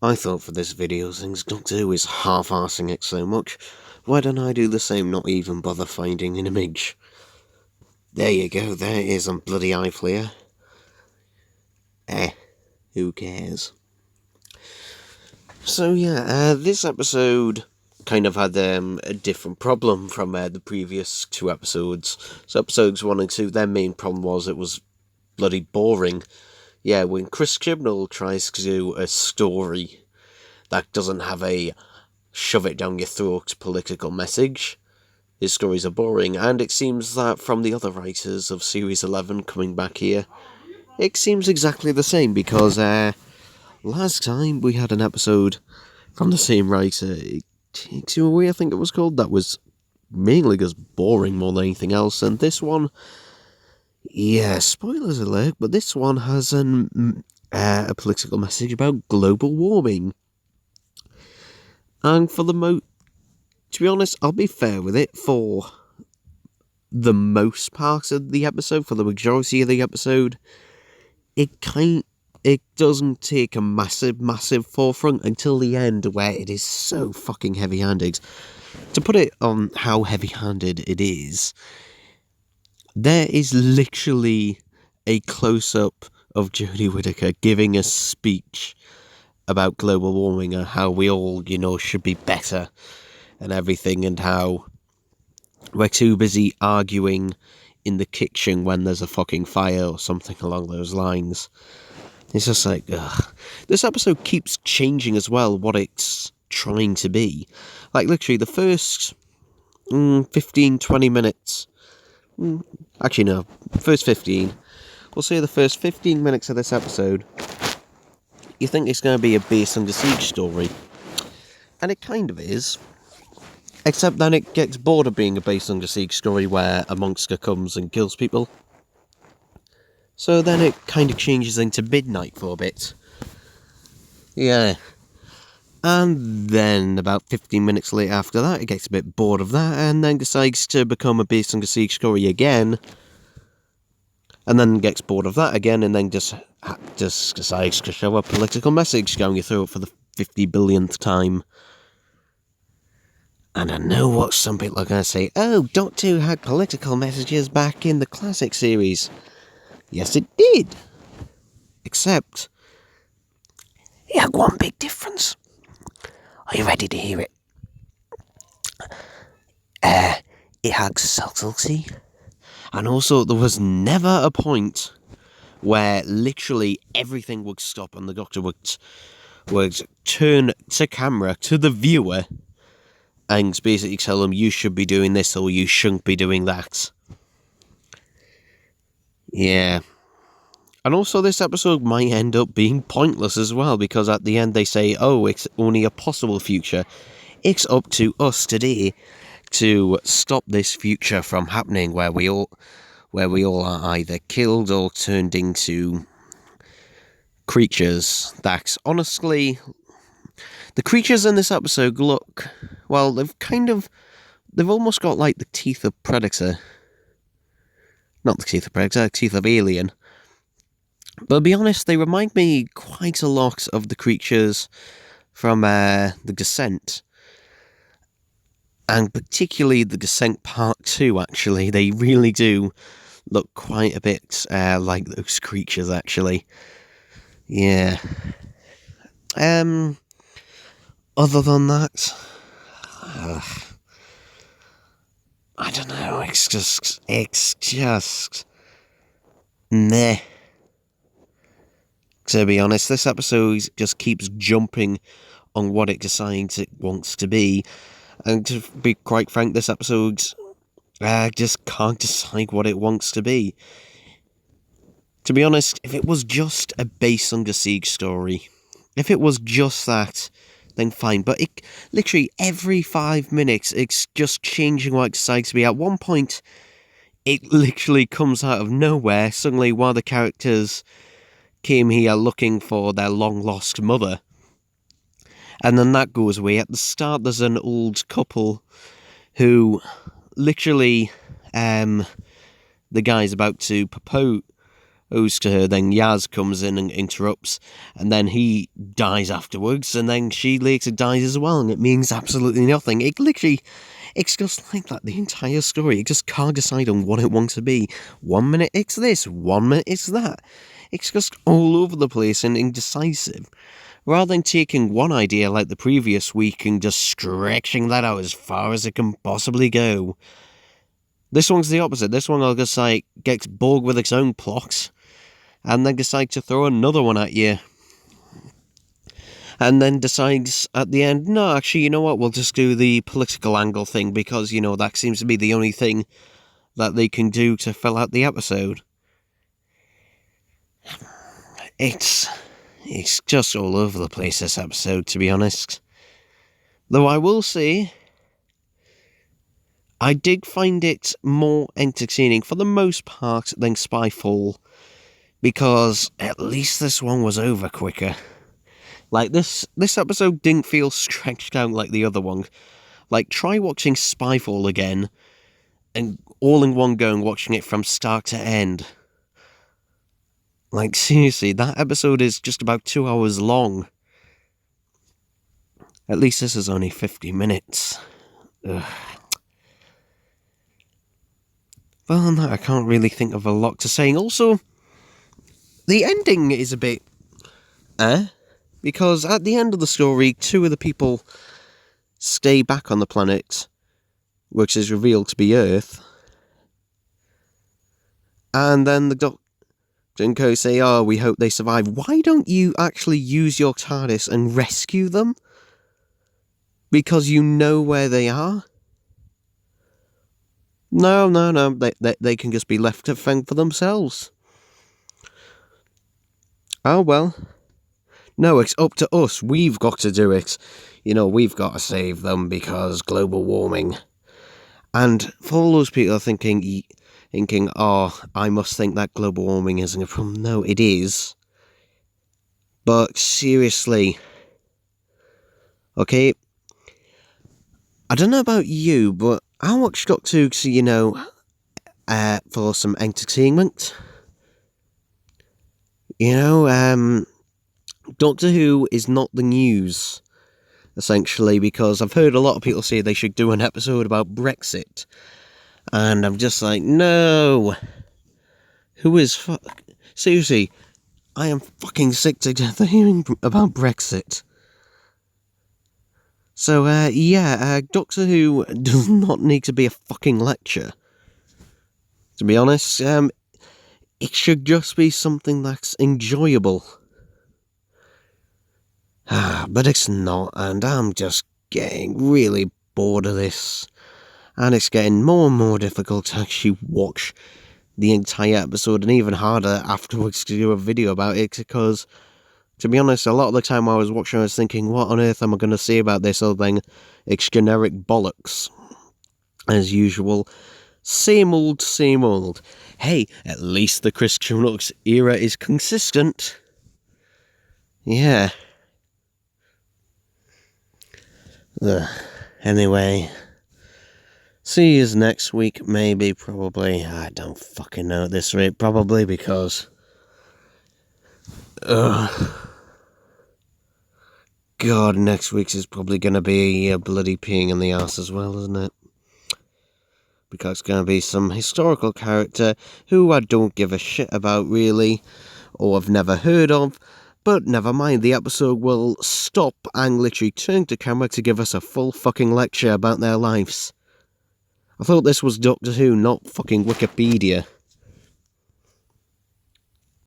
I thought for this video, things not to do is half-arsing it so much. Why don't I do the same, not even bother finding an image? There you go, there it is on bloody iFlare. Who cares? So yeah, this episode kind of had a different problem from the previous two episodes. So episodes 1 and 2, their main problem was it was bloody boring. Yeah, when Chris Chibnall tries to do a story that doesn't have a shove it down your throat political message, his stories are boring, and it seems that from the other writers of Series 11 coming back here, it seems exactly the same, because last time we had an episode from the same writer, It Takes You Away, I think it was called, that was mainly just boring more than anything else, and this one, yeah, spoilers alert, but this one has a political message about global warming. And to be honest, I'll be fair with it, for the most part of the episode, for the majority of the episode, it doesn't take a massive forefront until the end, where it is so fucking heavy-handed. To put it on how heavy-handed it is, there is literally a close-up of Jodie Whittaker giving a speech about global warming and how we all, should be better and everything, and how we're too busy arguing in the kitchen when there's a fucking fire or something along those lines. It's just like, ugh. This episode keeps changing as well what it's trying to be. Like, literally, the first 15-20 minutes... actually, no. First 15. We'll say the first 15 minutes of this episode, you think it's going to be a base under siege story. And it kind of is. Except then it gets bored of being a base under siege story where a monster comes and kills people. So then it kind of changes into midnight for a bit. Yeah. And then about 15 minutes later after that, it gets a bit bored of that and then decides to become a base under siege story again. And then gets bored of that again and then just decides to show a political message going through it for the 50 billionth time. And I know what some people are going to say, oh, Doctor Who had political messages back in the classic series. Yes, it did. Except, it had one big difference. Are you ready to hear it? It had subtlety. And also, there was never a point where literally everything would stop and the Doctor would turn to camera, to the viewer, and basically tell them, you should be doing this or you shouldn't be doing that. Yeah. And also this episode might end up being pointless as well, because at the end they say, oh, it's only a possible future. It's up to us today to stop this future from happening where we all are either killed or turned into creatures that, honestly, the creatures in this episode look, well, they've almost got like the teeth of Predator. Not the teeth of Predator, the teeth of Alien. But to be honest, they remind me quite a lot of the creatures from The Descent. And particularly The Descent Part 2, actually. They really do look quite a bit like those creatures, actually. Yeah. Other than that, I don't know, it's just, meh. To be honest, this episode just keeps jumping on what it decides it wants to be. And to be quite frank, this episode just can't decide what it wants to be. To be honest, if it was just a base under siege story, if it was just that, then fine. But it literally every 5 minutes, it's just changing what it decides to be. At one point, it literally comes out of nowhere. Suddenly, one of the characters came here looking for their long-lost mother. And then that goes away. At the start, there's an old couple who literally, the guy's about to propose. owes to her. Then Yaz comes in and interrupts, and then he dies afterwards, and then she later dies as well, and it means absolutely nothing. It's just like that, the entire story. It just can't decide on what it wants to be. 1 minute it's this, 1 minute it's that. It's just all over the place and indecisive. Rather than taking one idea like the previous week and just stretching that out as far as it can possibly go. This one's the opposite. This one, I'll just like, gets bored with its own plot, and then decides to throw another one at you. And then decides at the end, no, actually, you know what, we'll just do the political angle thing, because, you know, that seems to be the only thing that they can do to fill out the episode. It's just all over the place, this episode, to be honest. Though I will say, I did find it more entertaining for the most part than Spyfall, because at least this one was over quicker. Like, this episode didn't feel stretched out like the other one. Like, try watching Spyfall again, and all in one go, watching it from start to end. Like, seriously, that episode is just about 2 hours long. At least this is only 50 minutes. Ugh. Well, on that, I can't really think of a lot to say. And also, the ending is a bit... Because at the end of the story, 2 of the people stay back on the planet, which is revealed to be Earth. And then the Doctor and Co say, oh, we hope they survive. Why don't you actually use your TARDIS and rescue them? Because you know where they are? No. They can just be left to fend for themselves. Oh, well. No, it's up to us. We've got to do it. You know, we've got to save them because global warming. And for all those people thinking, oh, I must think that global warming isn't a problem. No, it is. But seriously, okay, I don't know about you, but I watched Doctor Who, you know, for some entertainment. You know, Doctor Who is not the news, essentially, because I've heard a lot of people say they should do an episode about Brexit. And I'm just like, no. Seriously, I am fucking sick to death of hearing about Brexit. So, Doctor Who does not need to be a fucking lecture. To be honest, it should just be something that's enjoyable. But it's not, and I'm just getting really bored of this. And it's getting more and more difficult to actually watch the entire episode, and even harder afterwards to do a video about it, because, to be honest, a lot of the time I was watching, I was thinking, what on earth am I going to say about this other than it's generic bollocks. As usual. Same old, same old. Hey, at least the Chris Chunux era is consistent. Yeah. Anyway, see you next week, maybe, probably. I don't fucking know at this rate, probably, because... God, next week's is probably going to be a bloody peeing in the arse as well, isn't it? Because it's going to be some historical character who I don't give a shit about, really, or I've never heard of. But never mind, the episode will stop and literally turn to camera to give us a full fucking lecture about their lives. I thought this was Doctor Who, not fucking Wikipedia.